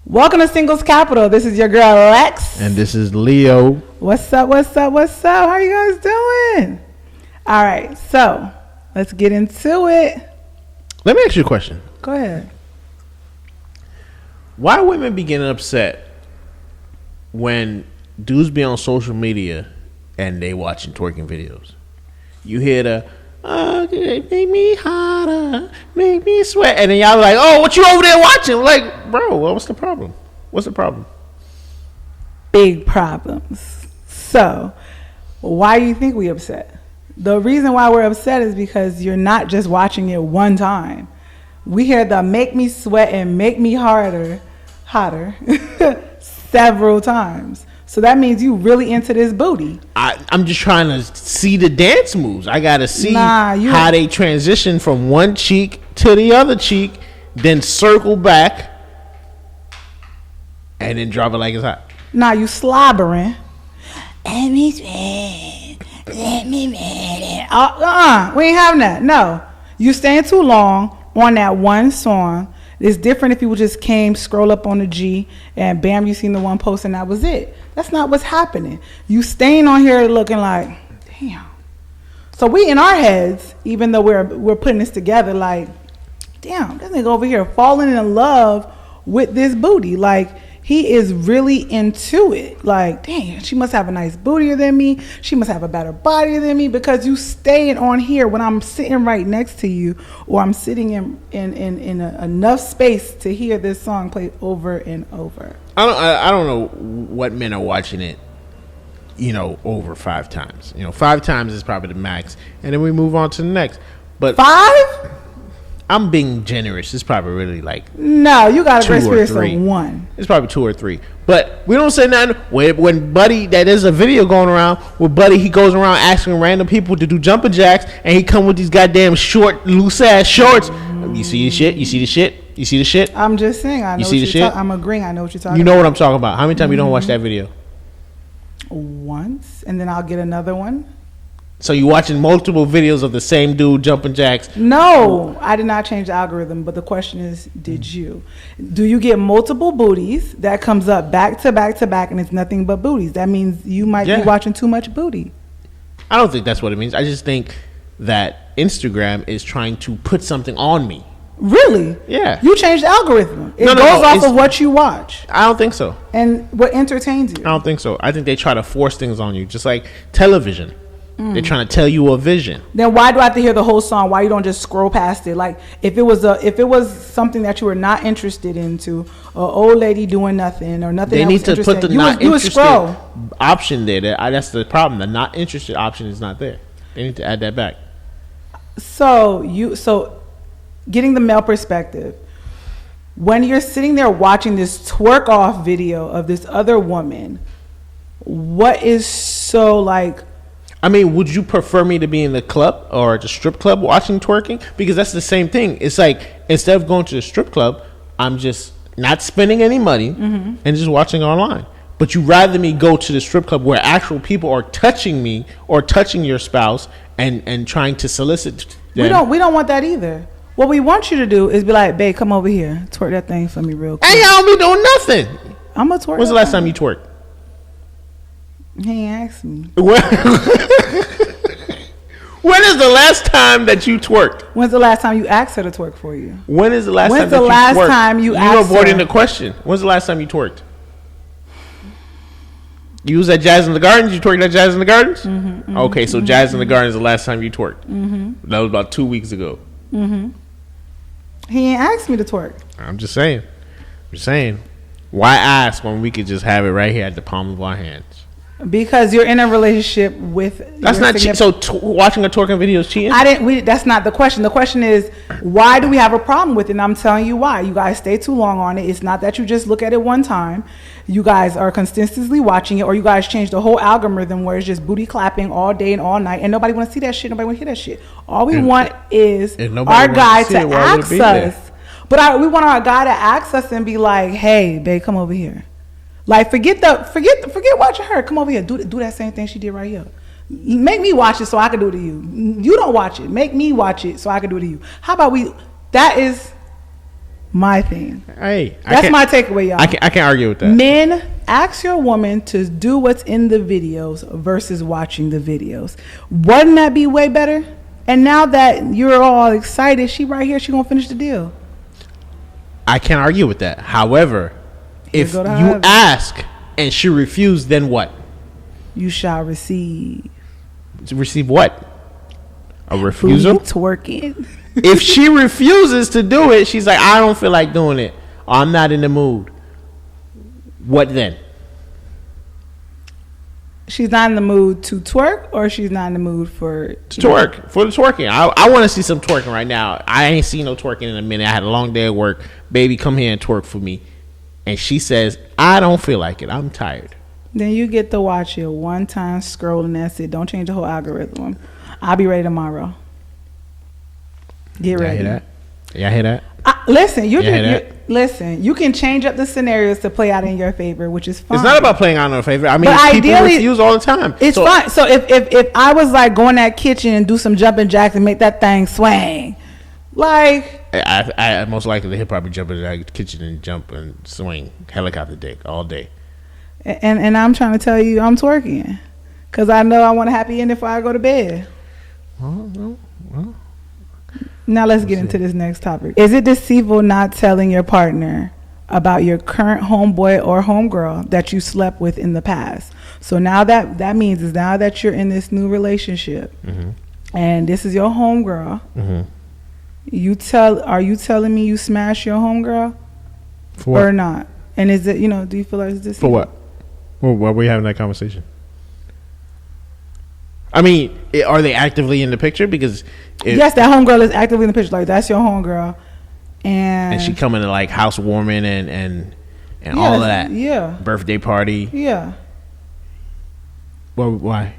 Welcome to Singles Capital. This is your girl Lex. And this is Leo. What's up? How you guys doing? All right, so let's get into it. Let me ask you a question. Go ahead. Why women be getting upset when dudes be on social media and they watching twerking videos? You hear the make me hotter, make me sweat, and then y'all like, oh, what you over there watching? Like, bro, what's the problem? What's the problem? Big problems. So, why do you think we upset? The reason why we're upset is because you're not just watching it one time. We hear the make me sweat and make me hotter several times. So that means you really into this booty. I'm just trying to see the dance moves. I gotta see how they transition from one cheek to the other cheek, then circle back, and then drop it like it's hot. Nah, you slobbering. Let me sweat. Let me read it. We ain't having that. No. You staying too long on that one song. It's different if you just scroll up on the G, and bam, you seen the one post and that was it. That's not what's happening. You staying on here looking like, damn. So we in our heads, even though we're putting this together, like, damn, this nigga over here falling in love with this booty. Like, he is really into it. Like, damn, she must have a nice bootier than me. She must have a better body than me, because you staying on here when I'm sitting right next to you, or I'm sitting in enough space to hear this song play over and over. I don't know what men are watching it, over 5 times. 5 times is probably the max, and then we move on to the next. But 5? I'm being generous. It's probably really like no. You got a great 2 or experience 3. of 1. It's probably 2 or 3. But we don't say nothing when Buddy. That is a video going around with Buddy. He goes around asking random people to do jumping jacks, and he come with these goddamn short, loose ass shorts. You see the shit? You see the shit? You see the shit? I'm just saying. I know you see the shit? I'm agreeing. I know what you're talking. You know what I'm talking about? How many times you don't watch that video? Once, and then I'll get another one. So you watching multiple videos of the same dude jumping jacks? No, I did not change the algorithm. But the question is, did you? Do you get multiple booties that comes up back to back to back, and it's nothing but booties? That means you might be watching too much booty. I don't think that's what it means. I just think that Instagram is trying to put something on me. Really? Yeah. You changed the algorithm. It goes off of what you watch. I don't think so. And what entertains you. I don't think so. I think they try to force things on you, just like television. They're trying to tell you a vision. Then why do I have to hear the whole song? Why you don't just scroll past it? Like if it was something that you were not interested into, an old lady doing nothing or nothing. They need to put the not interested option there. That's the problem. The not interested option is not there. They need to add that back. So getting the male perspective, when you're sitting there watching this twerk off video of this other woman, what is so like? I mean, would you prefer me to be in the club or at the strip club watching twerking? Because that's the same thing. It's like, instead of going to the strip club, I'm just not spending any money and just watching online. But you rather me go to the strip club where actual people are touching me or touching your spouse and trying to solicit them. We don't want that either. What we want you to do is be like, babe, come over here, twerk that thing for me real quick. Hey, y'all be doing nothing. I'm gonna twerk. When's the last time you twerked? He ain't asked me. When is the last time that you twerked? When's the last time you asked her to twerk for you? When is the last time that you twerked? When's the last time you asked her? You're avoiding the question. When's the last time you twerked? You was at Jazz in the Gardens? You twerked at Jazz in the Gardens? Okay, so Jazz in the Gardens is the last time you twerked. That was about 2 weeks ago. He ain't asked me to twerk. I'm just saying. Why ask when we could just have it right here at the palm of our hands? Because you're in a relationship with. That's not cheating. So watching a twerking video is cheating? That's not the question. The question is, why do we have a problem with it? And I'm telling you why. You guys stay too long on it. It's not that you just look at it one time. You guys are consistently watching it, or you guys change the whole algorithm where it's just booty clapping all day and all night, and nobody want to see that shit. Nobody want to hear that shit. All we want is our guy to ask us. But we want our guy to ask us and be like, "Hey, babe, come over here." Like forget watching her. Come over here. Do that same thing she did right here. Make me watch it so I can do it to you. You don't watch it. Make me watch it so I can do it to you. How about that is my thing. Hey, that's my takeaway, y'all. I can't argue with that. Men, ask your woman to do what's in the videos versus watching the videos. Wouldn't that be way better? And now that you're all excited, she right here, she gonna finish the deal. I can't argue with that. However, if you ask and she refused, then what? You shall receive. Receive what? A refusal? Twerking. If she refuses to do it, she's like, I don't feel like doing it. Or I'm not in the mood. What then? She's not in the mood to twerk, or she's not in the mood for twerk. For the twerking. I want to see some twerking right now. I ain't seen no twerking in a minute. I had a long day at work. Baby, come here and twerk for me. And she says, I don't feel like it. I'm tired. Then you get to watch it one time, scroll, and that's it. Don't change the whole algorithm. I'll be ready tomorrow. Get ready. Y'all hear that? Y'all hear that? Listen, you can change up the scenarios to play out in your favor, which is fine. It's not about playing out in your favor. I mean, but people refuse all the time. It's fine. So if I was like go in that kitchen and do some jumping jacks and make that thing swing, like I most likely he'll probably jump in the kitchen and jump and swing helicopter dick all day. And I'm trying to tell you I'm twerking because I know I want a happy ending before I go to bed. Well. Now let's get into this next topic. Is it deceitful not telling your partner about your current homeboy or homegirl that you slept with in the past? So now that means is now that you're in this new relationship, and this is your homegirl. Are you telling me you smashed your homegirl or not? And is it, do you feel like it's deceitful? For what? Well, why are we having that conversation? I mean, are they actively in the picture? Because yes, that homegirl is actively in the picture. Like, that's your homegirl, and she coming to like housewarming and all of that. Yeah. Birthday party. Yeah. Well, why?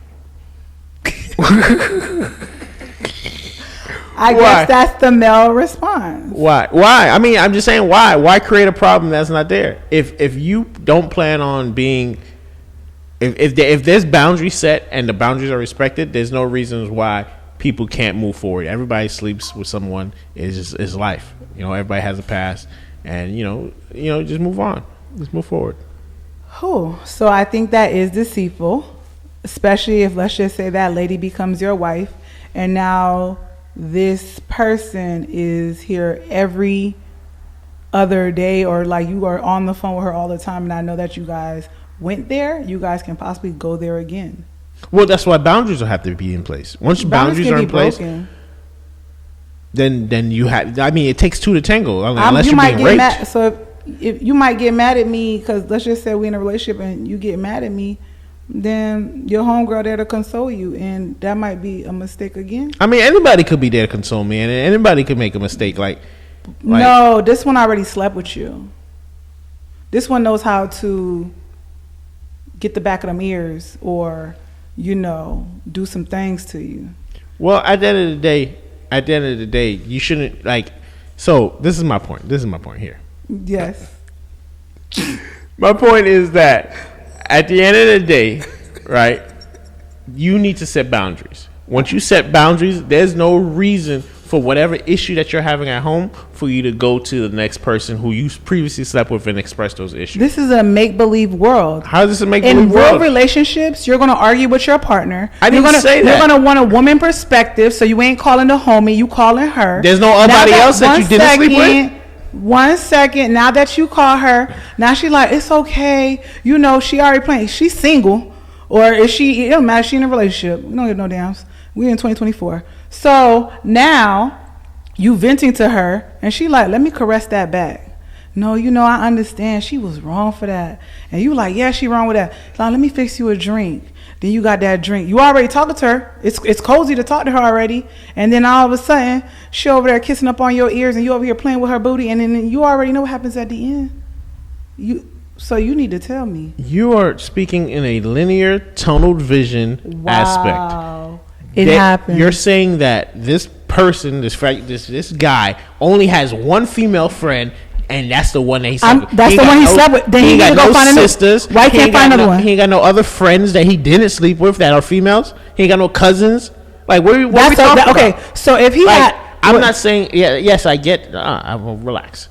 I guess that's the male response. Why? I mean, I'm just saying why. Why create a problem that's not there? If you don't plan on being, if there's boundaries set and the boundaries are respected, there's no reasons why people can't move forward. Everybody sleeps with someone. It's life. Everybody has a past, and just move on. Just move forward. So I think that is deceitful, especially if, let's just say, that lady becomes your wife, and now this person is here every other day, or like you are on the phone with her all the time, and I know that you guys went there, you guys can possibly go there again. Well, that's why boundaries will have to be in place. Once boundaries are in place, then you have. I mean, it takes two to tango. Unless you're being raped. Mad, so if you might get mad at me because let's just say we're in a relationship and you get mad at me, then your homegirl there to console you, and that might be a mistake again. I mean, anybody could be there to console me, and anybody could make a mistake. Like no, this one already slept with you. This one knows how to get the back of them ears, or do some things to you. Well, at the end of the day, you shouldn't like. So this is my point. Here. Yes. My point is that at the end of the day, right, you need to set boundaries. Once you set boundaries, there's no reason for whatever issue that you're having at home for you to go to the next person who you previously slept with and express those issues. This is a make-believe world. How is this a make-believe world? In real relationships, you're going to argue with your partner. I didn't say that. You're going to want a woman perspective, so you ain't calling the homie, you calling her. There's no nobody else that you didn't sleep with? 1 second. Now that you call her, now she like, it's okay. She already playing. She's single. Or is she, it don't matter, she in a relationship. We don't get no damns. We in 2024. So now you venting to her and she like, let me caress that back. No, I understand she was wrong for that. And you like, yeah, she wrong with that. Like, let me fix you a drink. Then you got that drink. You already talking to her. It's cozy to talk to her already. And then all of a sudden, she over there kissing up on your ears and you over here playing with her booty. And then you already know what happens at the end. So you need to tell me. You are speaking in a linear tunnel vision aspect. It happens. You're saying that this person, this guy, only has one female friend, and that's the one that he slept with. That's the one he slept with. Then he need to go find another sisters. Why can't find another one? He ain't got no other friends that he didn't sleep with that are females. He ain't got no cousins. Like, what are we talking about? Okay, so if he had... I'm not saying... Yes, I get... I will relax.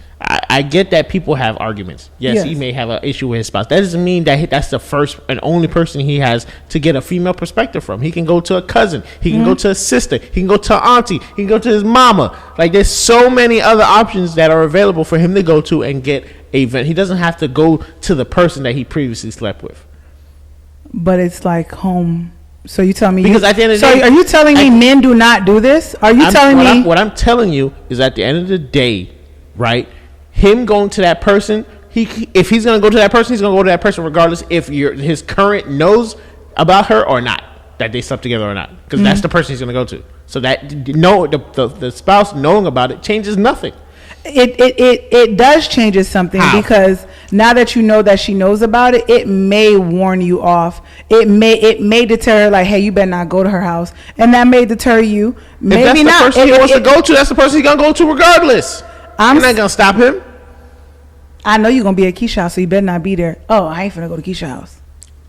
I get that people have arguments. Yes, he may have an issue with his spouse. That doesn't mean that that's the first and only person he has to get a female perspective from. He can go to a cousin. He can go to a sister. He can go to an auntie. He can go to his mama. Like, there's so many other options that are available for him to go to and get a vent. He doesn't have to go to the person that he previously slept with. But it's like home. So you tell me, because at the end of the day, are you telling me men do not do this? Are you telling me what I'm telling you is at the end of the day, right? Him going to that person, if he's gonna go to that person, he's gonna go to that person regardless if his current knows about her or not, that they slept together or not, because that's the person he's gonna go to. So that the spouse knowing about it changes nothing. It does change something. How? Because now that you know that she knows about it, it may warn you off. It may deter her, like, hey, you better not go to her house, and that may deter you. Maybe if that's not. The person he wants to go to, that's the person he's gonna go to regardless. I'm not gonna stop him. I know you're gonna be at Keisha's house, so you better not be there. Oh, I ain't finna go to Keisha's house.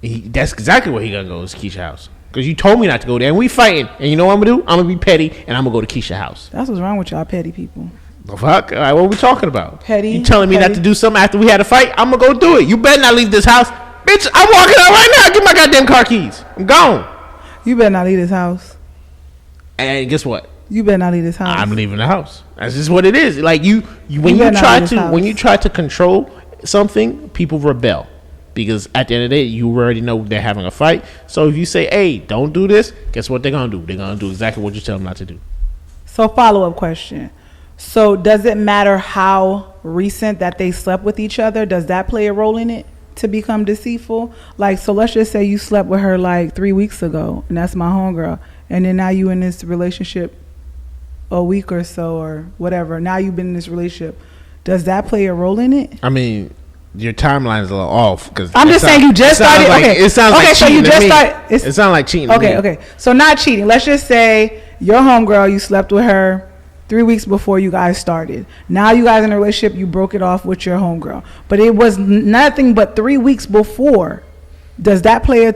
That's exactly what he gonna go, is Keisha's house. Because you told me not to go there, and we fighting. And you know what I'm gonna do? I'm gonna be petty, and I'm gonna go to Keisha's house. That's what's wrong with y'all petty people. The fuck? All right, what are we talking about? Petty. You telling me not to do something after we had a fight? I'm gonna go do it. You better not leave this house. Bitch, I'm walking out right now. Get my goddamn car keys. I'm gone. You better not leave this house. And guess what? You better not leave this house. I'm leaving the house. That's just what it is. Like when you try to control something, people rebel. Because at the end of the day, you already know they're having a fight. So if you say, hey, don't do this, guess what they're gonna do? They're gonna do exactly what you tell them not to do. So follow-up question. So does it matter how recent that they slept with each other? Does that play a role in it to become deceitful? Like, so let's just say you slept with her like 3 weeks ago, and that's my homegirl, and then now you in this relationship a week or so or whatever. Now you've been in this relationship. Does that play a role in it? I mean, your timeline is a little off. Cause I'm just saying you just started. Okay, it sounds like so cheating. You just started. It sounds like cheating. Okay. So not cheating. Let's just say your homegirl, you slept with her 3 weeks before you guys started. Now you guys in a relationship, you broke it off with your homegirl. But it was nothing but 3 weeks before. Does that play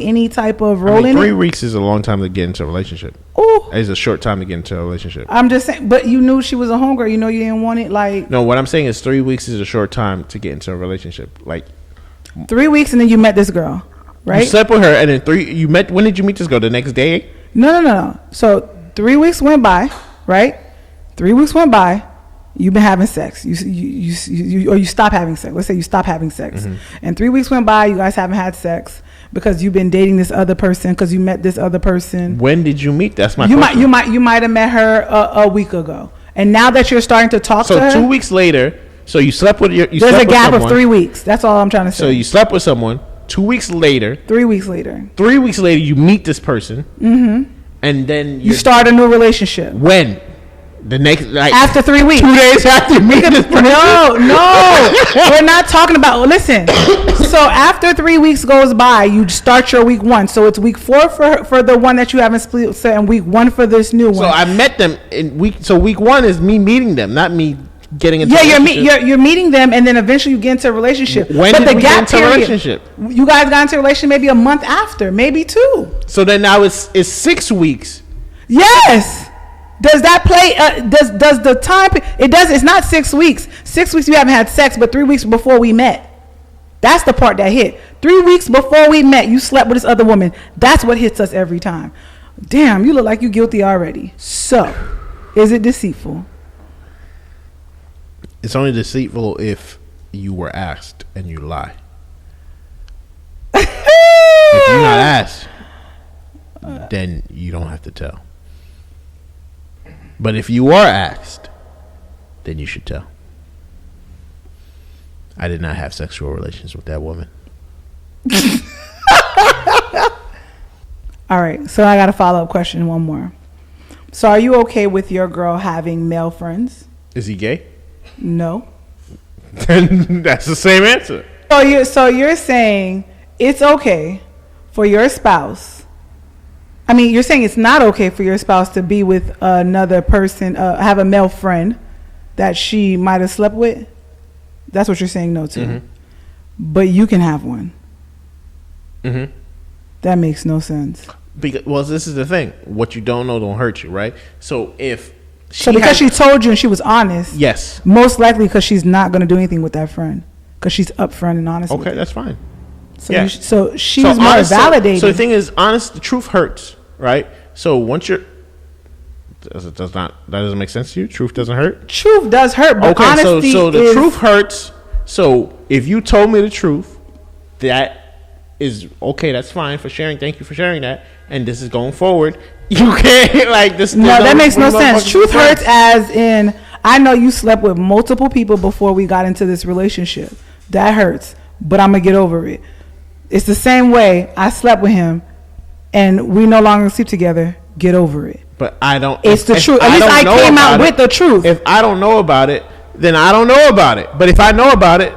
any type of role in it? 3 weeks is a long time to get into a relationship. Ooh. It's a short time to get into a relationship. I'm just saying, but you knew she was a homegirl. You know you didn't want it, like. No, what I'm saying is 3 weeks is a short time to get into a relationship. Like 3 weeks and then you met this girl, right? You slept with her and then you met. When did you meet this girl? The next day? No. So 3 weeks went by, right? 3 weeks went by. You've been having sex. You stop having sex. Let's say you stop having sex, and 3 weeks went by. You guys haven't had sex because you've been dating this other person because you met this other person. When did you meet? That's my question. You might have met her a week ago, and now that you're starting to talk to her. So 2 weeks later, so you slept with your. There's a gap of 3 weeks. That's all I'm trying to say. So you slept with someone. 2 weeks later. 3 weeks later. 3 weeks later, you meet this person, and then you start a new relationship. When? The next, like, after 3 weeks, 2 days after meeting this person. No, we're not talking about. Listen, so after 3 weeks goes by, you start your week 1. So it's week 4 for the one that you haven't split, and week 1 for this new one. So I met them in week. So week 1 is me meeting them, not me getting into. Yeah, you're meeting them, and then eventually you get into a relationship. When did we get into a relationship? You guys got into a relationship maybe a month after, maybe 2. So then now it's 6 weeks. Yes. Does that play? Does the time? It does. It's not 6 weeks. 6 weeks we haven't had sex, but 3 weeks before we met. That's the part that hit. 3 weeks before we met, you slept with this other woman. That's what hits us every time. Damn, you look like you're guilty already. So, is it deceitful? It's only deceitful if you were asked and you lie. If you're not asked, then you don't have to tell. But if you are asked, then you should tell. I did not have sexual relations with that woman. All right, so I got a follow-up question, one more. So are you okay with your girl having male friends? Is he gay? No. Then that's the same answer. So you're saying it's okay for your spouse. I mean, you're saying it's not okay for your spouse to be with another person, have a male friend that she might have slept with? That's what you're saying no to. Mm-hmm. But you can have one. Mm-hmm. That makes no sense. Because, well, this is the thing. What you don't know don't hurt you, right? So if So because she told you and she was honest, yes, most likely because she's not going to do anything with that friend because she's upfront and honest. Okay, that's fine. So yeah. So she was more validated. So the thing is, honest, the truth hurts, right? So once you're, that doesn't make sense to you. Truth doesn't hurt. Truth does hurt, but okay. Honesty So the truth hurts. So if you told me the truth, that is okay. That's fine for sharing. Thank you for sharing that. And this is going forward. You can't like this. No, that makes no sense. Truth hurts, as in I know you slept with multiple people before we got into this relationship. That hurts, but I'm gonna get over it. It's the same way I slept with him, and we no longer sleep together. Get over it. But I don't. It's the truth. At least I came out with the truth. If I don't know about it, then I don't know about it. But if I know about it,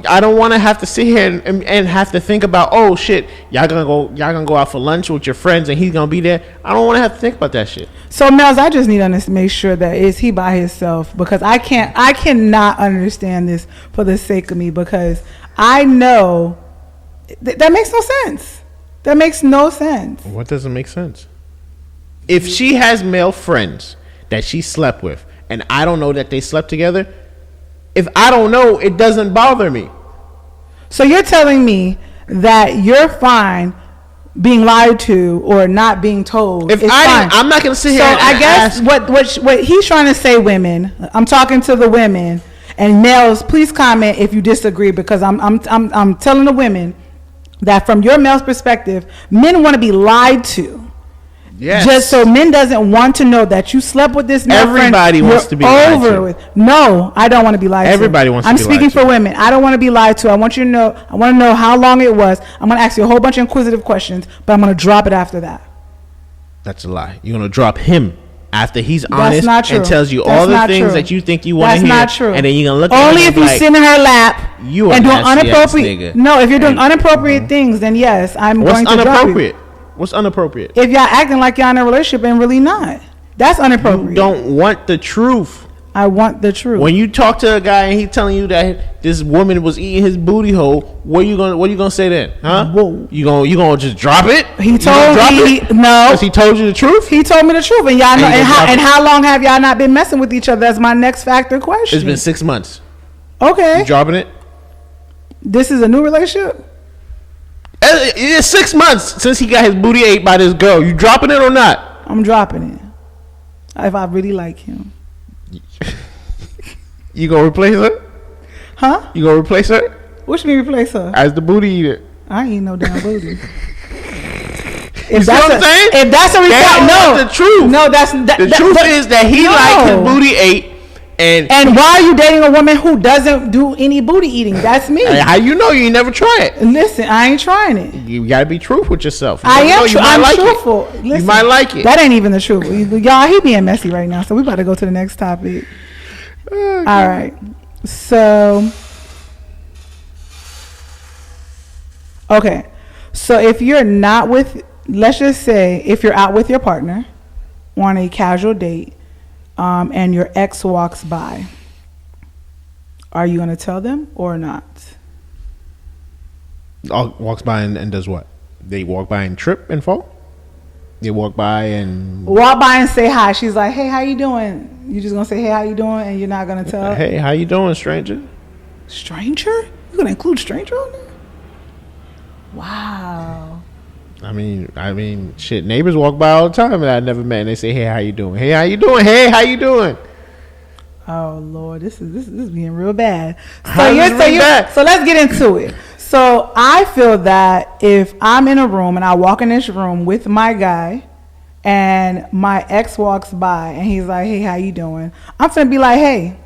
I don't want to have to sit here and have to think about, oh shit, y'all gonna go out for lunch with your friends and he's gonna be there. I don't want to have to think about that shit. So Mel's, I just need to make sure that is he by himself, because I cannot understand this for the sake of me, because I know that makes no sense. That makes no sense. What doesn't make sense? If she has male friends that she slept with, and I don't know that they slept together, if I don't know, it doesn't bother me. So you're telling me that you're fine being lied to or not being told? If I'm not going to sit here. So I guess what he's trying to say, women. I'm talking to the women, and males, please comment if you disagree, because I'm telling the women that from your male's perspective, men want to be lied to. Yes. Just so men doesn't want to know that you slept with this male friend. Everybody wants to be lied to. With. No, I don't want to be lied to. Everybody wants to be lied to. I'm speaking for women. I don't want to be lied to. I want you to know. I want to know how long it was. I'm going to ask you a whole bunch of inquisitive questions, but I'm going to drop it after that. That's a lie. You're going to drop him after he's honest and tells you all the things that you think you want to hear. That's not true. And then you're going to look at him only if you sit in her lap and doing inappropriate. No, if you're doing inappropriate things, then yes, I'm going to drop you. What's inappropriate? If y'all acting like y'all in a relationship and really not, that's inappropriate. You don't want the truth. I want the truth. When you talk to a guy and he's telling you that this woman was eating his booty hole, what are you gonna say then? Huh? Whoa. You gonna just drop it? He told me no. Because he told you the truth? He told me the truth, and y'all know. And how long have y'all not been messing with each other? That's my next factor question. It's been 6 months. Okay. You dropping it? This is a new relationship? It's 6 months since he got his booty ate by this girl. You dropping it or not? I'm dropping it. If I really like him. You gonna replace her? Huh? You gonna replace her? What you mean replace her? As the booty eater. I ain't no damn booty. If that's what I'm saying? If that's a requirement, no. The truth. No, that's the truth is that he liked his booty ate. And why are you dating a woman who doesn't do any booty eating? That's me. How you know? You never try it. Listen, I ain't trying it. You gotta be truthful with yourself. I'm truthful. Listen, you might like it. That ain't even the truth. Y'all, he being messy right now. So we about to go to the next topic. All right. So, okay. So if you're not with, let's just say, if you're out with your partner on a casual date, and your ex walks by, are you going to tell them or not? Walks by and does what? They walk by and trip and fall? They walk by and say hi. She's like, hey, how you doing? You just going to say, hey, how you doing? And you're not going to tell? Hey, how you doing, stranger? Stranger? You going to include stranger on there? Wow. I mean, shit. Neighbors walk by all the time that I never met, and they say, "Hey, how you doing? Hey, how you doing? Hey, how you doing?" Oh Lord, this is being real bad. So let's get into it. So I feel that if I'm in a room and I walk in this room with my guy, and my ex walks by and he's like, "Hey, how you doing?" I'm gonna be like, "Hey,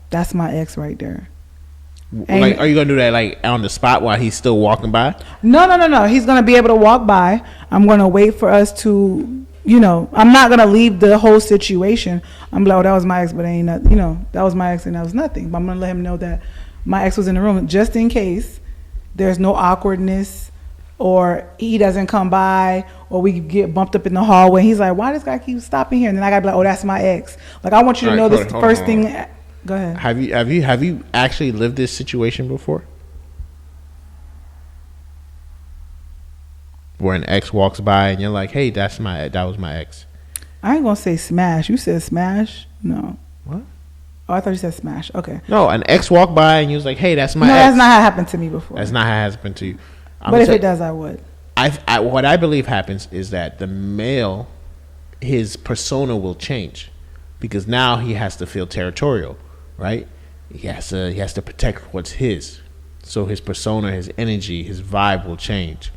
that's my ex right there." Like, are you gonna do that like on the spot while he's still walking by? No. He's gonna be able to walk by. I'm gonna wait for us to, I'm not gonna leave the whole situation. I'm like, oh, that was my ex, but ain't nothing. That was my ex and that was nothing. But I'm gonna let him know that my ex was in the room just in case there's no awkwardness, or he doesn't come by, or we get bumped up in the hallway. He's like, why this guy keep stopping here? And then I gotta be like, oh, that's my ex. Like, I want you to know this first thing. Go ahead. Have you actually lived this situation before? Where an ex walks by and you're like, "Hey, that was my ex." I ain't gonna say smash. You said smash? No. What? Oh, I thought you said smash. Okay. No, an ex walked by and you was like, "Hey, that's my No, ex." that's not how it happened to me before. That's not how it happened to you. But if it does, I would. What I believe happens is that the male, his persona will change, because now he has to feel territorial, right? He has to protect what's his. So his persona, his energy, his vibe will change,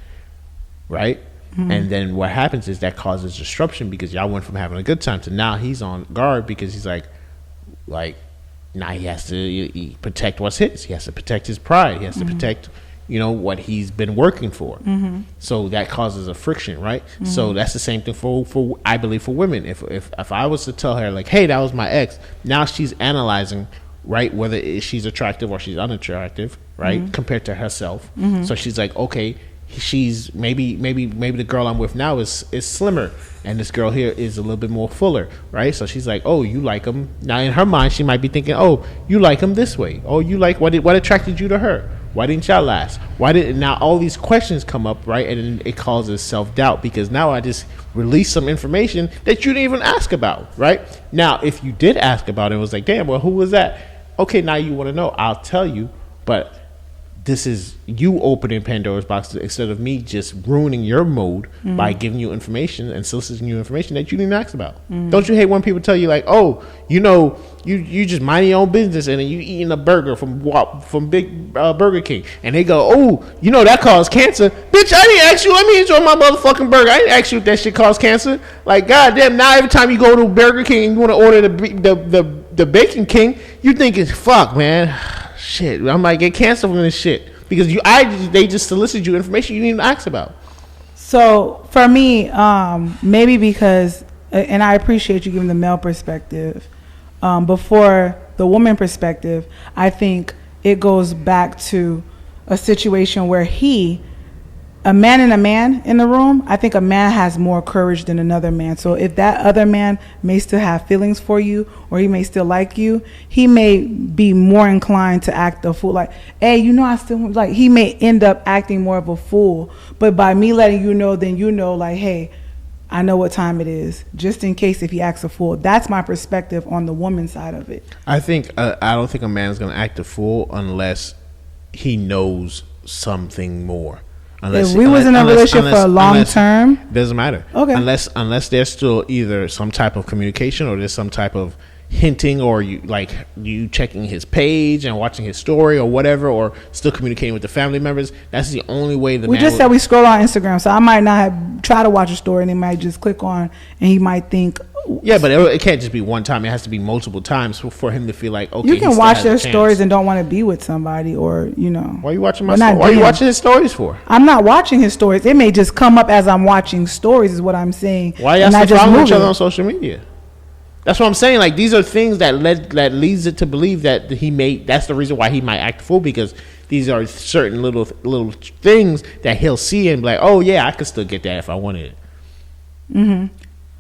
right? Mm-hmm. And then what happens is that causes disruption, because y'all went from having a good time to now he's on guard, because he's like now he has to protect what's his. He has to protect his pride. He has to protect, what he's been working for. Mm-hmm. So that causes a friction, right? Mm-hmm. So that's the same thing for I believe for women. If I was to tell her like, hey, that was my ex, now she's analyzing, right, whether she's attractive or she's unattractive, right, compared to herself. Mm-hmm. So she's like, okay, she's maybe the girl I'm with now is slimmer, and this girl here is a little bit more fuller, right? So she's like, oh, you like him. Now in her mind she might be thinking, oh, you like him this way. Oh, you like what attracted you to her? Why didn't y'all last? Now all these questions come up, right? And then it causes self-doubt, because now I just released some information that you didn't even ask about, right? Now if you did ask about it, it was like, damn, well, who was that? Okay, now you want to know, I'll tell you, but this is you opening Pandora's box instead of me just ruining your mood by giving you information and soliciting you information that you didn't ask about. Don't you hate when people tell you like, oh, you just mind your own business and then you eating a burger from Big Burger King, and they go, oh, that caused cancer. Bitch, I didn't ask you. Let me enjoy my motherfucking burger. I didn't ask you if that shit caused cancer. Like, goddamn, now every time you go to Burger King and you want to order the Bacon King, you think it's fuck, man. Shit, I might get cancer from this shit, because they just solicited you information you didn't even ask about. So for me, maybe because, and I appreciate you giving the male perspective, before the woman perspective, I think it goes back to a situation where a man and a man in the room, I think a man has more courage than another man. So if that other man may still have feelings for you, or he may still like you, he may be more inclined to act a fool. Like, hey, I still like, he may end up acting more of a fool. But by me letting you know, then like, hey, I know what time it is, just in case if he acts a fool. That's my perspective on the woman side of it. I don't think a man's going to act a fool unless he knows something more. If we was in a relationship for a long term, doesn't matter. Okay. Unless there's still either some type of communication, or there's some type of hinting, or you checking his page and watching his story or whatever, or still communicating with the family members. That's the only way we just said we scroll on Instagram, so I might not try to watch a story, and they might just click on, and he might think. Yeah, but it can't just be one time. It has to be multiple times for him to feel like, okay, you can watch their stories and don't want to be with somebody, or Why are you watching my story? Why are you watching his stories for? I'm not watching his stories. It may just come up as I'm watching stories, is what I'm saying. Why y'all still following each other on social media? That's what I'm saying. Like, these are things that leads it to believe that that's the reason why he might act a fool, because these are certain little things that he'll see and be like, oh yeah, I could still get that if I wanted it. Mm-hmm.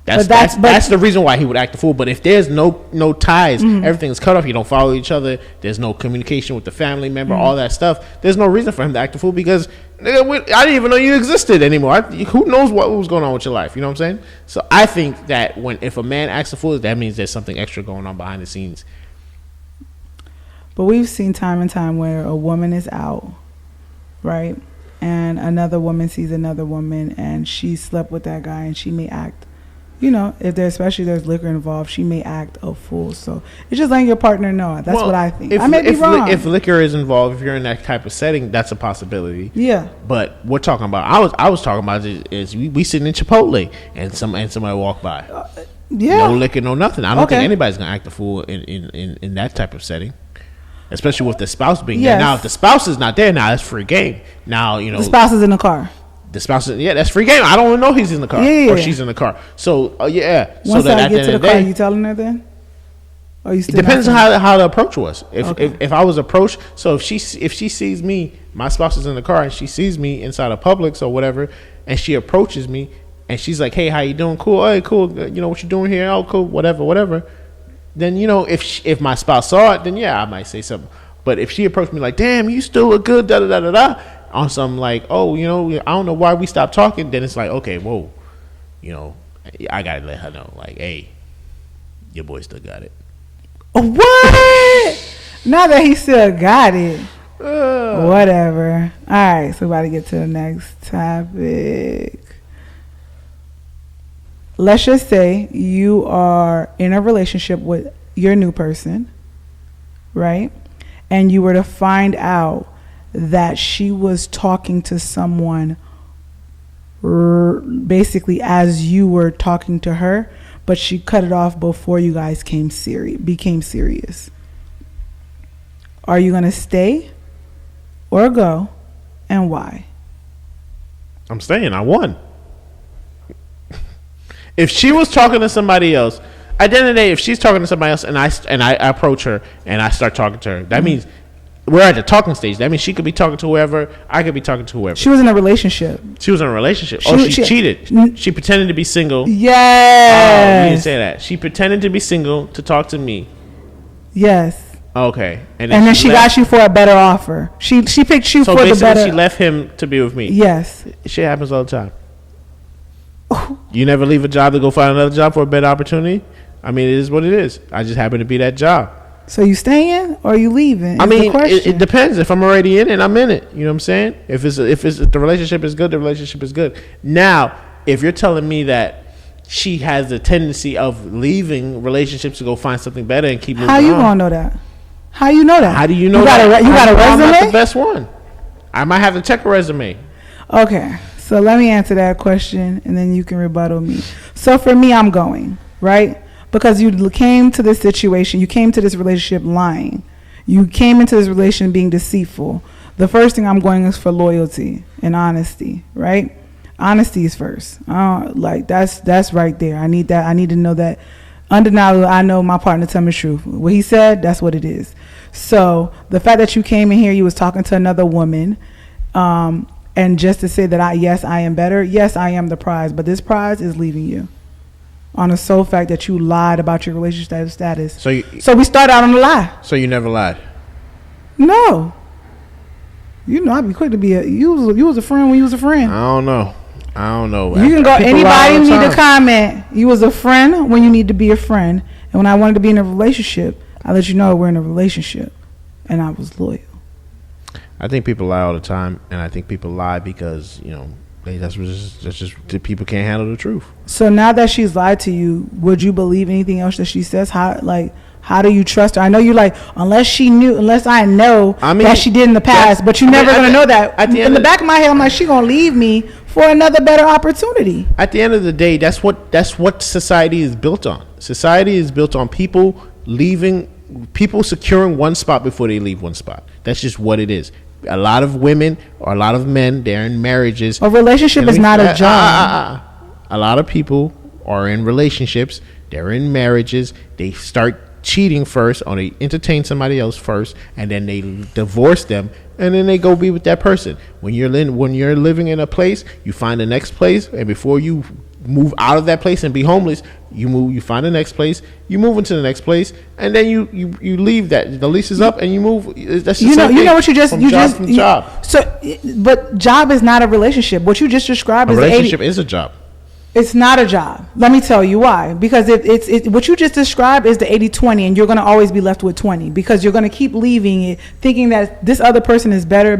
That's the reason why he would act a fool. But if there's no ties, everything's cut off, you don't follow each other, there's no communication with the family member, all that stuff, there's no reason for him to act a fool, because I didn't even know you existed anymore. Who knows what was going on with your life? You know what I'm saying? So I think that if a man acts a fool, that means there's something extra going on behind the scenes. But we've seen time and time where a woman is out, right? And another woman sees another woman, and she slept with that guy, and she may act, if there's liquor involved, she may act a fool. So it's just letting your partner know. That's what I think. I may be wrong. If liquor is involved, if you're in that type of setting, that's a possibility. Yeah. But we're talking about, I was talking about is we sitting in Chipotle and somebody walk by. Yeah. No liquor, no nothing. I don't think anybody's gonna act a fool in that type of setting. Especially with the spouse being there. Now, if the spouse is not there, now it's free game. Now, the spouse is in the car. The spouse is, that's free game. I don't even know he's in the car or she's in the car. So, Once I get to the car, you telling her then? Or you still it depends on how the approach was. If I was approached, so if she sees me, my spouse is in the car, and she sees me inside of Publix or whatever, and she approaches me, and she's like, hey, how you doing? Cool. Hey, cool. What you doing here? Oh, cool. Whatever. Then, if my spouse saw it, then I might say something. But if she approached me like, damn, you still look good, da-da-da-da-da, on some like, oh, I don't know why we stopped talking, then it's like, okay, whoa, I gotta let her know, like, hey, your boy still got it. What? Now that he still got it. Whatever. All right, so about to get to the next topic. Let's just say you are in a relationship with your new person, right? And you were to find out that she was talking to someone basically as you were talking to her, but she cut it off before you guys became serious. Are you going to stay or go, and why? I'm staying. I won. If she was talking to somebody else, at the end of the day, if she's talking to somebody else and I approach her and I start talking to her, that means we're at the talking stage. That means she could be talking to whoever, I could be talking to whoever. She was in a relationship. She was in a relationship. She cheated. She pretended to be single. Yes. You didn't say that. She pretended to be single to talk to me. Yes. Okay. And then she got you for a better offer. She picked you for the better. So basically she left him to be with me. Yes. Shit happens all the time. You never leave a job to go find another job for a better opportunity? I mean, it is what it is. I just happen to be that job. So you staying or you leaving? I mean, it depends. If I'm already in it, I'm in it. You know what I'm saying? If the relationship is good, the relationship is good. Now, if you're telling me that she has the tendency of leaving relationships to go find something better and keep moving on. How you gonna know that? How you know that? How do you know that? You got a resume? I'm not the best one. I might have to check a resume. Okay. So let me answer that question, and then you can rebuttal me. So for me, I'm going, right? Because you came to this situation, you came to this relationship lying. You came into this relationship being deceitful. The first thing I'm going is for loyalty and honesty, right? Honesty is first. That's right there. I need that. I need to know that. Undeniably, I know my partner tell me the truth. What he said, that's what it is. So the fact that you came in here, you was talking to another woman, and just to say that I am better. Yes, I am the prize, but this prize is leaving you on the sole fact that you lied about your relationship status. So we start out on a lie. So you never lied? No. You know, I'd be quick to be you was a friend when you was a friend. I don't know. You can go, anybody need to comment. You was a friend when you need to be a friend. And when I wanted to be in a relationship, I let you know we're in a relationship. And I was loyal. I think people lie all the time, and I think people lie because, you know, that's just people can't handle the truth. So now that she's lied to you, would you believe anything else that she says? How do you trust her? I know you're like, unless I know that she did in the past, but you're never gonna know that. In the back of my head, I'm like, she gonna leave me for another better opportunity. At the end of the day, that's what society is built on. Society is built on people securing one spot before they leave one spot. That's just what it is. A lot of women or a lot of men, they're in marriages. A relationship is not a job. A lot of people are in relationships. They're in marriages. They start cheating first, or they entertain somebody else first, and then they divorce them, and then they go be with that person. When you're living in a place, you find the next place, and before you move out of that place and be homeless, you find the next place, you move into the next place, and then you leave that. The lease is up and you move. That's the same thing. You know what job. So, but job is not a relationship. What you just described is a relationship is a job. It's not a job. Let me tell you why. Because it's what you just described is the 80-20, and you're going to always be left with 20 because you're going to keep leaving it thinking that this other person is better.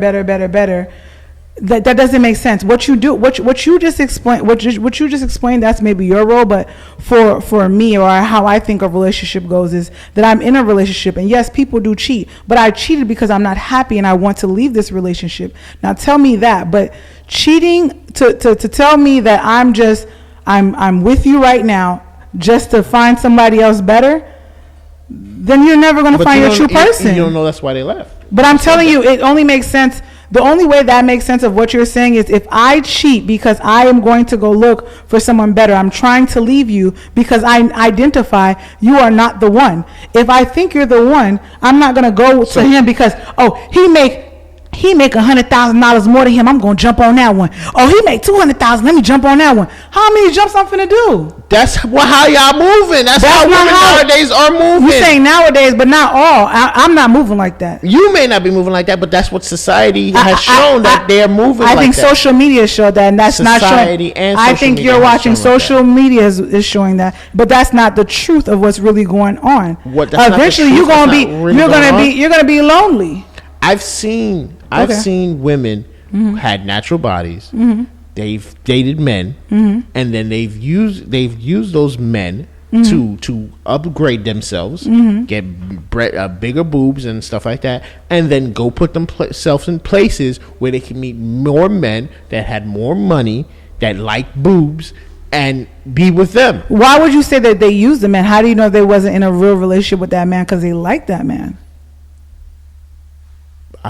That doesn't make sense. What you just explained, that's maybe your role, but for me, or how I think a relationship goes, is that I'm in a relationship, and yes, people do cheat, but I cheated because I'm not happy and I want to leave this relationship. Now tell me that, but cheating to tell me that I'm with you right now just to find somebody else better, then you're never going to find your true person. You don't know that's why they left. But I'm telling you, it only makes sense. The only way that makes sense of what you're saying is if I cheat because I am going to go look for someone better. I'm trying to leave you because I identify you are not the one. If I think you're the one, I'm not going to go to him because, he make $100,000 more than him. I'm gonna jump on that one. Oh, he make $200,000. Let me jump on that one. How many jumps I'm finna do? That's how y'all moving. That's how women nowadays are moving. You saying nowadays, but not all. I'm not moving like that. You may not be moving like that, but that's what society has shown that they're moving like that. I think social media showed that, and that's not society showing. And I think you're watching social media is showing that, but that's not the truth of what's really going on. Eventually, you're gonna be lonely. I've seen women who had natural bodies. They've dated men, and then they've used those men to upgrade themselves, get bigger boobs and stuff like that, and then go put themselves in places where they can meet more men that had more money, that like boobs, and be with them. Why would you say that they used the man? How do you know they wasn't in a real relationship with that man because they liked that man?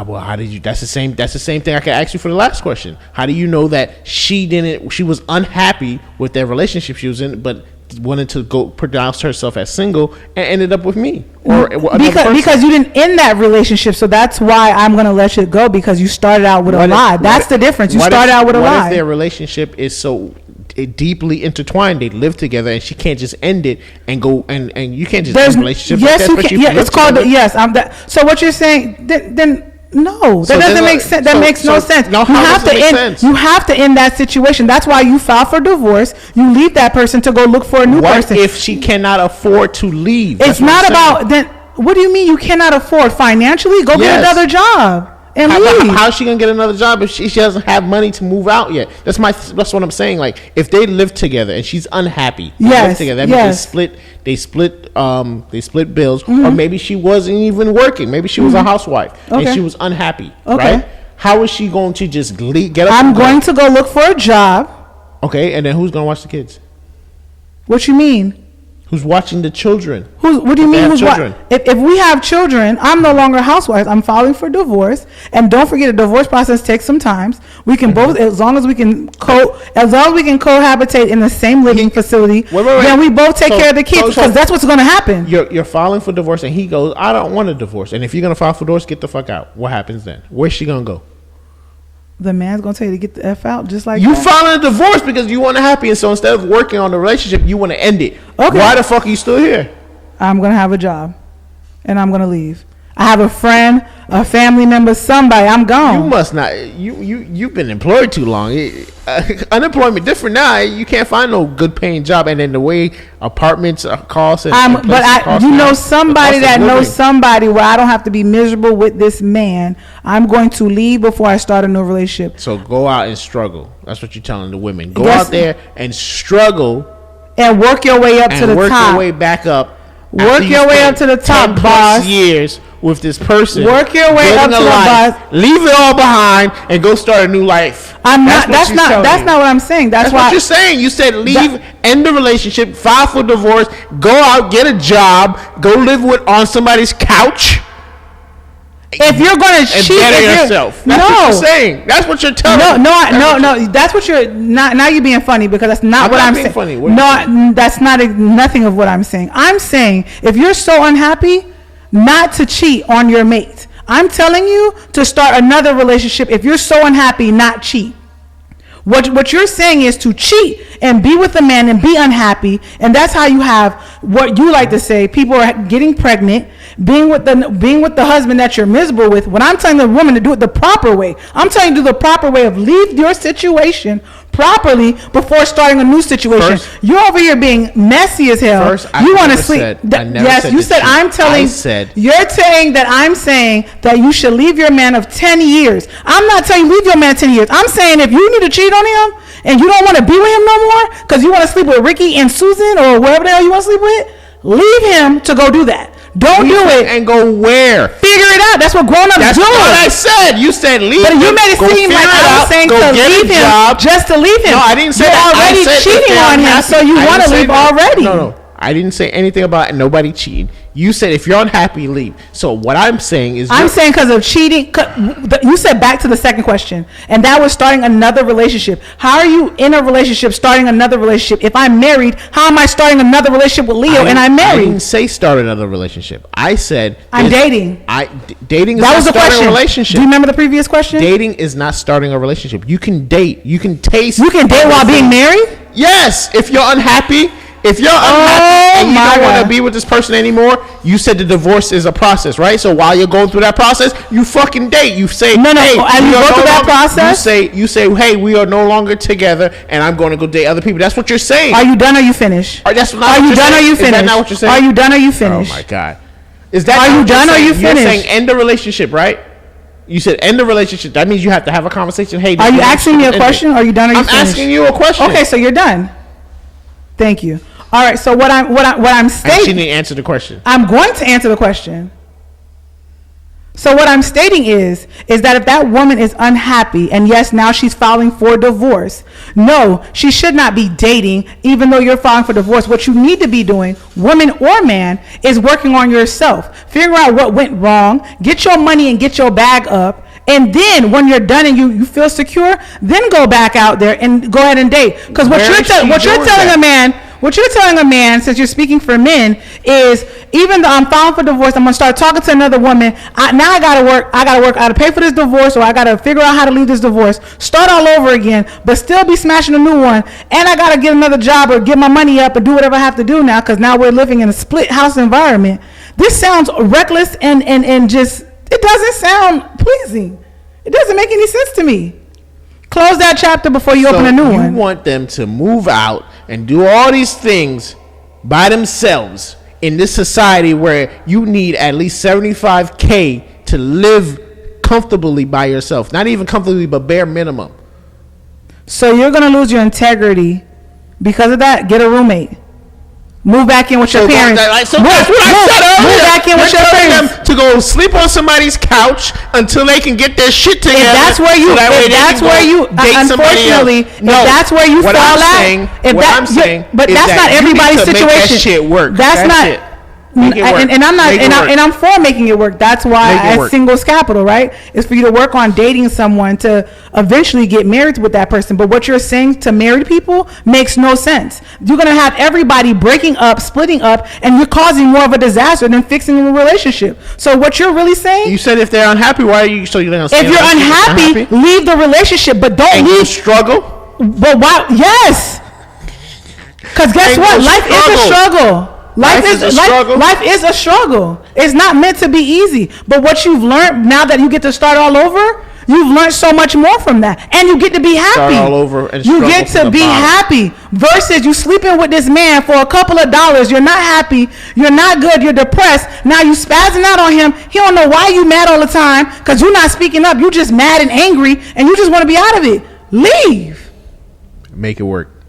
Well, how did you? That's the same thing I can ask you for the last question. How do you know that she was unhappy with their relationship she was in, but wanted to go pronounce herself as single and ended up with me because you didn't end that relationship? So that's why I'm going to let you go, because you started out with a lie. That's the difference. You started out with a lie. What if their relationship is so deeply intertwined, they live together, and she can't just end it and go and you can't just end a relationship? Yes, like you can. Yeah, it's called yes. So what you're saying then. No, that doesn't make sense. That makes no sense. No, you have to end that situation. That's why you file for divorce. You leave that person to go look for a new person. What if she cannot afford to leave? It's not about then. What do you mean you cannot afford financially? Go get another job and leave. How's she gonna get another job if she doesn't have money to move out yet? That's what I'm saying. Like, if they live together and she's unhappy, live together, that means they split bills, or maybe she wasn't even working. Maybe she was a housewife and she was unhappy. Right? How is she going to just get up? I'm going to go look for a job. Okay, and then who's gonna watch the kids? What you mean? Who's watching the children? What do you mean? If we have children, I'm no longer a housewife. I'm filing for divorce, and don't forget, the divorce process takes some time. We can both, as long as we can cohabitate in the same living facility. Then we both take care of the kids, because that's what's going to happen. You're filing for divorce, and he goes, "I don't want a divorce." And if you're going to file for divorce, get the fuck out. What happens then? Where's she going to go? The man's gonna tell you to get the F out, just like you filing a divorce because you want to happy, and so instead of working on the relationship, you want to end it. Okay. Why the fuck are you still here? I'm gonna have a job, and I'm gonna leave. I have a friend, a family member, somebody. I'm gone. You must not. You've been employed too long. Unemployment different now. You can't find no good paying job, and then the way apartments cost. Somebody that knows somebody where I don't have to be miserable with this man. I'm going to leave before I start a new relationship. So go out and struggle. That's what you're telling the women. Go out there and struggle, and work your way up to the top. Work your way back up. Work your way up to the top, boss. Years with this person. Work your way up to the boss. Leave it all behind and go start a new life. That's not what I'm saying. That's what you're saying. You said leave, end the relationship, file for divorce, go out, get a job, go live on somebody's couch. If you're going to cheat, better yourself. That's what you're saying. That's what you're telling me. No. That's what you're not. Now you're being funny, because that's not what I'm saying. Funny. That's not nothing of what I'm saying. I'm saying if you're so unhappy, not to cheat on your mate. I'm telling you to start another relationship. If you're so unhappy, not cheat. What you're saying is to cheat and be with a man and be unhappy, and that's how you have what you like to say. People are getting pregnant, being with the husband that you're miserable with. When I'm telling the woman to do it the proper way, I'm telling you to do the proper way of leave your situation properly before starting a new situation. You're over here being messy as hell. You want to sleep. You're saying that I'm saying that you should leave your man of 10 years. I'm not telling you leave your man 10 years. I'm saying if you need to cheat on him and you don't want to be with him no more because you want to sleep with Ricky and Susan or whoever the hell you want to sleep with, leave him to go do that. Don't do it. And go where? Figure it out. That's what grown-ups do. That's what I said. You said leave him. But you made it seem like I was saying to leave him just to leave him. No, I didn't say that. You're already cheating on him, so you want to leave already. No. I didn't say anything about nobody cheating. You said if you're unhappy, leave. So what I'm saying is, I'm saying because of cheating. You said back to the second question, and that was starting another relationship. How are you in a relationship starting another relationship? If I'm married, how am I starting another relationship with Leo and I'm married? I didn't say start another relationship. I said I'm dating. Dating is that not was the starting question. a relationship. Do you remember the previous question? Dating is not starting a relationship. You can date. You can taste. You can date while being married? Yes. If you're unhappy. If you're unhappy and you don't want to be with this person anymore, you said the divorce is a process, right? So while you're going through that process, you fucking date. You say, no. Hey, As you go through that process, you say, hey, we are no longer together, and I'm going to go date other people. That's what you're saying. Are you done or you finished? Are you done or you finished? Is that not what you're saying? Are you done or you finished? Oh my God. Is that? Are you done or you finished? You're saying end the relationship, right? You said end the relationship. That means you have to have a conversation. Hey, are you asking me a question? Or are you done or you finished? I'm asking you a question. Okay, so you're done. Thank you. All right. So what I'm stating. She didn't answer the question. I'm going to answer the question. So what I'm stating is that if that woman is unhappy and yes, now she's filing for divorce, no, she should not be dating even though you're filing for divorce. What you need to be doing, woman or man, is working on yourself. Figure out what went wrong, get your money and get your bag up. And then when you're done and you feel secure, then go back out there and go ahead and date. Because what you're telling a man, since you're speaking for men, is even though I'm filing for divorce, I'm gonna start talking to another woman. I gotta work. I gotta pay for this divorce, or I gotta figure out how to leave this divorce. Start all over again, but still be smashing a new one. And I gotta get another job or get my money up and do whatever I have to do now, because now we're living in a split house environment. This sounds reckless and just. It doesn't sound pleasing. It doesn't make any sense to me. Close that chapter before you open a new one. You want them to move out and do all these things by themselves in this society where you need at least $75K to live comfortably by yourself. Not even comfortably, but bare minimum. So you're going to lose your integrity because of that? Get a roommate. Move back in with your parents. Move back in with your parents. Them to go sleep on somebody's couch until they can get their shit together. If that's where you, unfortunately, if that's where you fall out. But that's not everybody's situation. Make that shit work. That's not. And I'm for making it work. That's why as singles capital, right? Is for you to work on dating someone to eventually get married with that person. But what you're saying to married people makes no sense. You're gonna have everybody breaking up, splitting up, and you're causing more of a disaster than fixing a relationship. So what you're really saying? You said if they're unhappy, why are you? So you're gonna say if you're unhappy, leave the relationship, but don't leave. You struggle. But why? Yes. Because guess what? Life is a struggle. Life is a struggle. It's not meant to be easy. But what you've learned now that you get to start all over, you've learned so much more from that. And you get to be happy. Start all over and you get to be happy. Versus you sleeping with this man for a couple of dollars. You're not happy. You're not good. You're depressed. Now you spazzing out on him. He don't know why you mad all the time because you're not speaking up. You just mad and angry and you just want to be out of it. Leave. Make it work.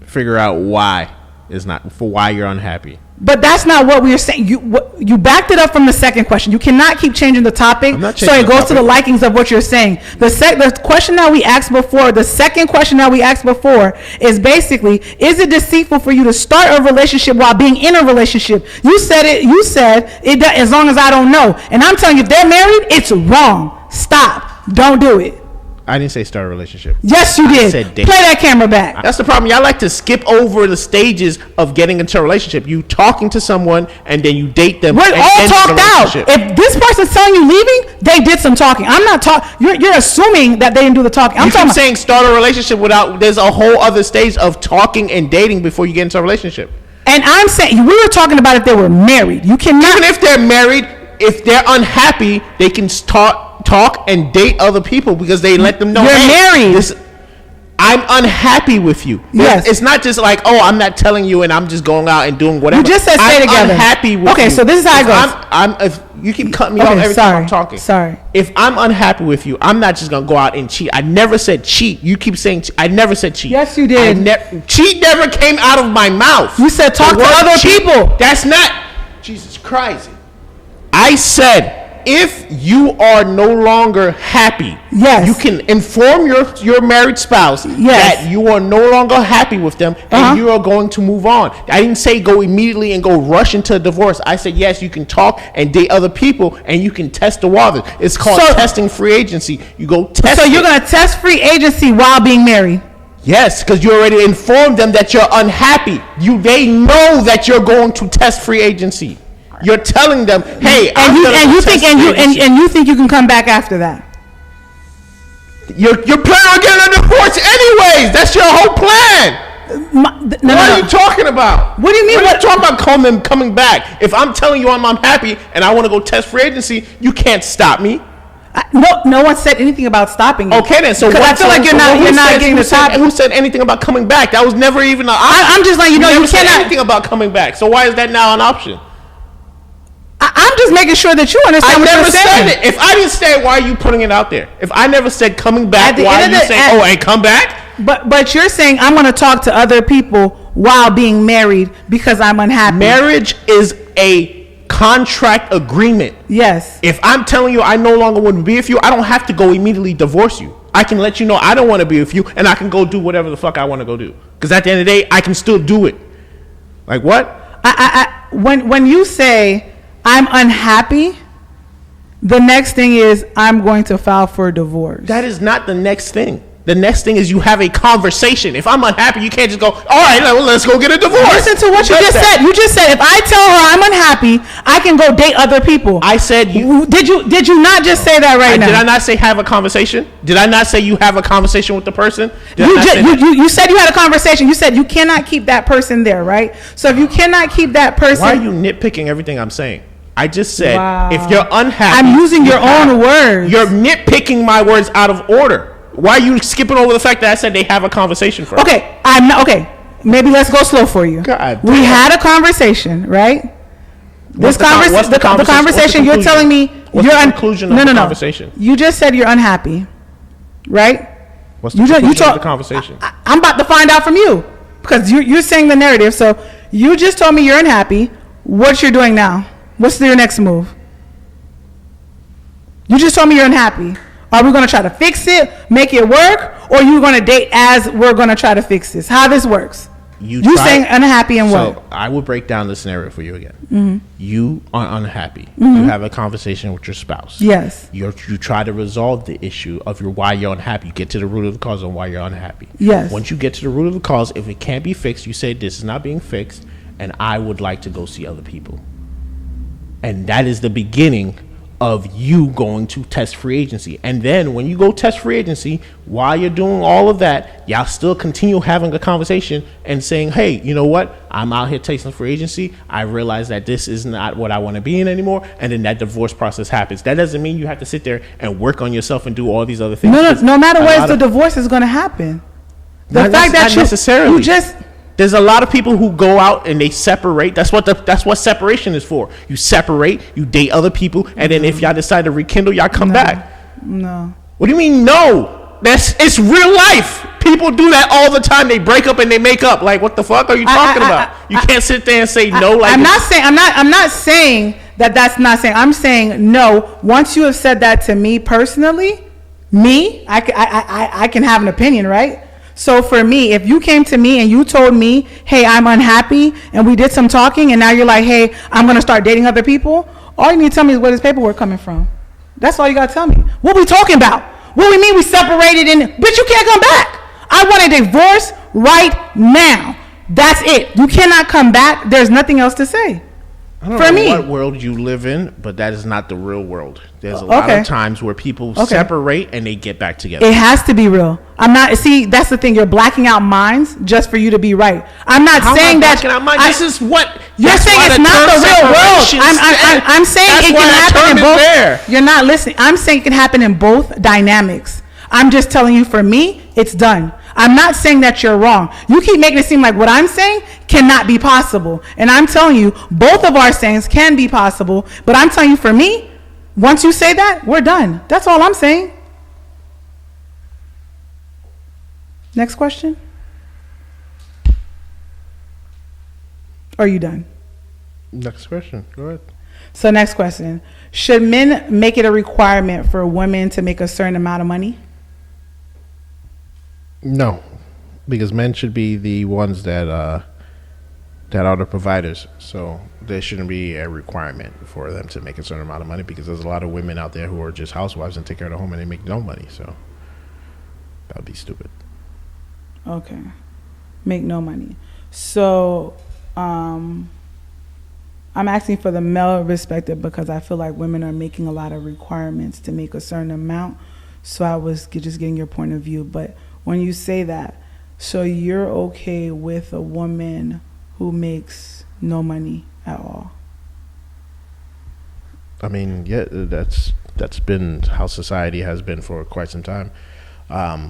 Figure out why. Is not for why you're unhappy. But that's not what we are saying. You backed it up from the second question. You cannot keep changing the topic. So it goes to the likings of what you're saying. The question that we asked before, the second question that we asked before is basically, is it deceitful for you to start a relationship while being in a relationship? You said it as long as I don't know. And I'm telling you, if they're married, it's wrong. Stop. Don't do it. I didn't say start a relationship. Yes, you did. Play that camera back. That's the problem. Y'all like to skip over the stages of getting into a relationship. You talking to someone and then you date them. We're all talked out. If this person's telling you leaving, they did some talking. I'm not talking. You're assuming that they didn't do the talking. I'm saying start a relationship without. There's a whole other stage of talking and dating before you get into a relationship. And I'm saying we were talking about if they were married. You cannot. Even if they're married, if they're unhappy, they can talk and date other people because they let them know you're married. I'm unhappy with you. Yes. It's not just like, oh, I'm not telling you and I'm just going out and doing whatever. You just said stay together. I'm unhappy with you. Okay, so this is how it goes. If you keep cutting me off every time I'm talking. Sorry. If I'm unhappy with you, I'm not just going to go out and cheat. I never said cheat. You keep saying I never said cheat. Yes, you did. Cheat never came out of my mouth. You said talk to other people. That's not. Jesus Christ. I said if you are no longer happy, Yes. you can inform your married spouse that you are no longer happy with them and you are going to move on. I didn't say go immediately and go rush into a divorce. I said, yes, you can talk and date other people and you can test the waters. It's called testing free agency. You go test. So you're going to test free agency while being married? Yes, because you already informed them that you're unhappy. They know that you're going to test free agency. You're telling them, hey, you think you can come back after that? You're planning on getting a divorce anyways. That's your whole plan. What are you talking about? What do you mean? What are you talking about coming back? If I'm telling you I'm unhappy and I want to go test free agency, you can't stop me. No one said anything about stopping you. Okay then, so I feel like you're not getting the topic. Who said anything about coming back? That was never even an option. I'm just letting you know you said cannot anything about coming back. So why is that now an option? I'm just making sure that you understand what you're saying. I never said it. If I didn't say it, why are you putting it out there? If I never said coming back, why are you saying, hey, come back? But you're saying I'm going to talk to other people while being married because I'm unhappy. Marriage is a contract agreement. Yes. If I'm telling you I no longer want to be with you, I don't have to go immediately divorce you. I can let you know I don't want to be with you, and I can go do whatever the fuck I want to go do. Because at the end of the day, I can still do it. Like what? When you say I'm unhappy, the next thing is I'm going to file for a divorce. That is not the next thing. The next thing is you have a conversation. If I'm unhappy, you can't just go, all right, let's go get a divorce. Listen to what you just said. You just said if I tell her I'm unhappy, I can go date other people. I said you. Did you not just say that right now? Did I not say have a conversation? Did I not say you have a conversation with the person? You said you had a conversation. You said you cannot keep that person there, right? So if you cannot keep that person. Why are you nitpicking everything I'm saying? I just said if you're unhappy. I'm using your own words. You're nitpicking my words out of order. Why are you skipping over the fact that I said they have a conversation first? Okay, I'm not okay. Maybe let's go slow for you. God, we had a conversation, right? The conversation you're telling me what's the conclusion of the conversation? You just said you're unhappy, right? What's the conclusion of the conversation? I'm about to find out from you because you're saying the narrative. So you just told me you're unhappy. What you're doing now? What's your next move? You just told me you're unhappy. Are we going to try to fix it, make it work, or are you going to date as we're going to try to fix this? How this works? You saying unhappy and what? So I will break down the scenario for you again. Mm-hmm. You are unhappy. Mm-hmm. You have a conversation with your spouse. Yes. You try to resolve the issue of why you're unhappy. You get to the root of the cause of why you're unhappy. Yes. Once you get to the root of the cause, if it can't be fixed, you say this is not being fixed, and I would like to go see other people. And that is the beginning of you going to test free agency. And then when you go test free agency, while you're doing all of that, y'all still continue having a conversation and saying, hey, you know what? I'm out here tasting free agency. I realize that this is not what I want to be in anymore. And then that divorce process happens. That doesn't mean you have to sit there and work on yourself and do all these other things. No matter what, the divorce is going to happen. The fact that not necessarily. You just... There's a lot of people who go out and they separate. That's what separation is for. You separate, you date other people, and then if y'all decide to rekindle, y'all come back. No. What do you mean no? It's real life. People do that all the time. They break up and they make up. Like, what the fuck are you talking about? You can't sit there and say no. Like I'm not saying that's not saying. I'm saying no. Once you have said that to me personally, I can have an opinion, right? So for me, if you came to me and you told me, hey, I'm unhappy, and we did some talking, and now you're like, hey, I'm going to start dating other people, all you need to tell me is where this paperwork coming from. That's all you got to tell me. What we talking about? What we mean we separated and, bitch, you can't come back. I want a divorce right now. That's it. You cannot come back. There's nothing else to say. I don't know what world you live in, but that is not the real world. There's a lot of times where people separate and they get back together. It has to be real. That's the thing. You're blacking out minds just for you to be right. I'm not saying that. This is what you're saying. It's not the real world. I'm saying it can happen in both. You're not listening. I'm saying it can happen in both dynamics. I'm just telling you, for me, it's done. I'm not saying that you're wrong. You keep making it seem like what I'm saying cannot be possible. And I'm telling you, both of our sayings can be possible. But I'm telling you, for me, once you say that, we're done. That's all I'm saying. Next question. Are you done? Next question. Go ahead. So next question. Should men make it a requirement for women to make a certain amount of money? No, because men should be the ones that are the providers. So there shouldn't be a requirement for them to make a certain amount of money, because there's a lot of women out there who are just housewives and take care of the home and they make no money. So that would be stupid. Okay. Make no money. So I'm asking for the male perspective because I feel like women are making a lot of requirements to make a certain amount. So I was just getting your point of view. But when you say that, so you're okay with a woman who makes no money at all? I mean, yeah, that's been how society has been for quite some time,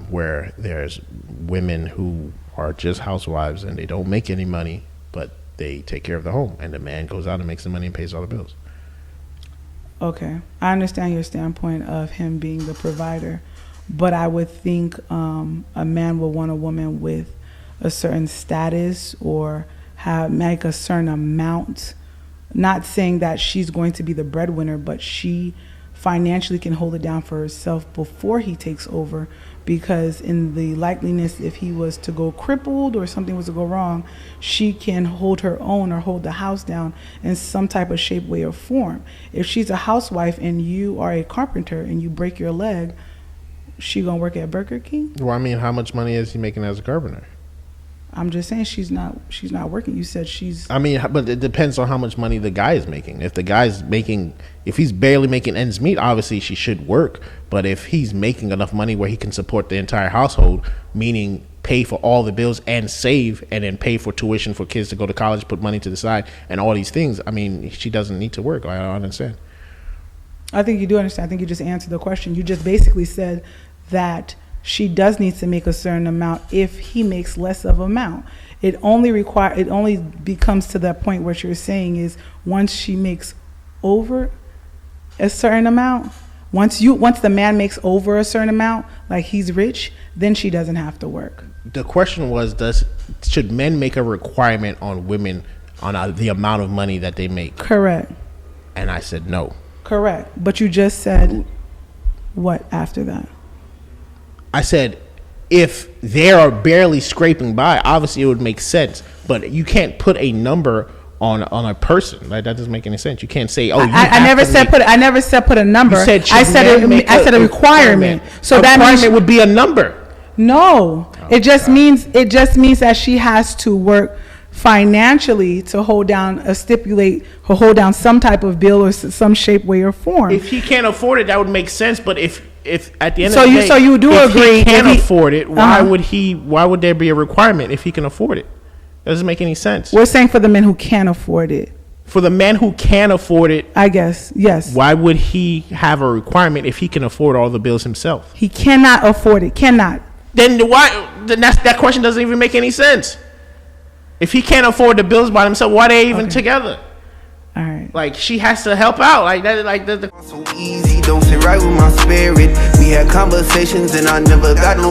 where there's women who are just housewives and they don't make any money, but they take care of the home, and the man goes out and makes the money and pays all the bills. Okay, I understand your standpoint of him being the provider, but I would think a man will want a woman with a certain status or make a certain amount. Not saying that she's going to be the breadwinner, but she financially can hold it down for herself before he takes over, because in the likeliness, if he was to go crippled or something was to go wrong, she can hold her own or hold the house down in some type of shape, way, or form. If she's a housewife and you are a carpenter and you break your leg, she gonna work at Burger King? Well, I mean, how much money is he making as a carpenter? I'm just saying she's not working. You said she's... I mean, but it depends on how much money the guy is making. If he's barely making ends meet, obviously she should work. But if he's making enough money where he can support the entire household, meaning pay for all the bills and save, and then pay for tuition for kids to go to college, put money to the side, and all these things, I mean, she doesn't need to work. I don't understand. I think you do understand. I think you just answered the question. You just basically said that she does need to make a certain amount if he makes less of amount. It only becomes to that point where you're saying is once she makes over a certain amount, once the man makes over a certain amount, like he's rich, then she doesn't have to work. The question was, should men make a requirement on women on the amount of money that they make? Correct. And I said no. Correct. But you just said what after that? I said, if they are barely scraping by, obviously it would make sense. But you can't put a number on a person. Like, that doesn't make any sense. You can't say, "Oh, I never said put a number." You said, I said a requirement. So that means it would be a number. No, it just means that she has to work financially to hold down some type of bill or some shape, way, or form. If he can't afford it, that would make sense. But if at the end of the day, so you do agree, he can't afford it, why would there be a requirement if he can afford it? That doesn't make any sense. We're saying for the men who can't afford it. For the man who can afford it, I guess, yes. Why would he have a requirement if he can afford all the bills himself? He cannot afford it. Cannot. Then why? Then that question doesn't even make any sense. If he can't afford the bills by himself, why are they even together? All right. Like, she has to help out. Like that. Like the. So easy, don't sit right with my spirit. We had conversations and I never got no.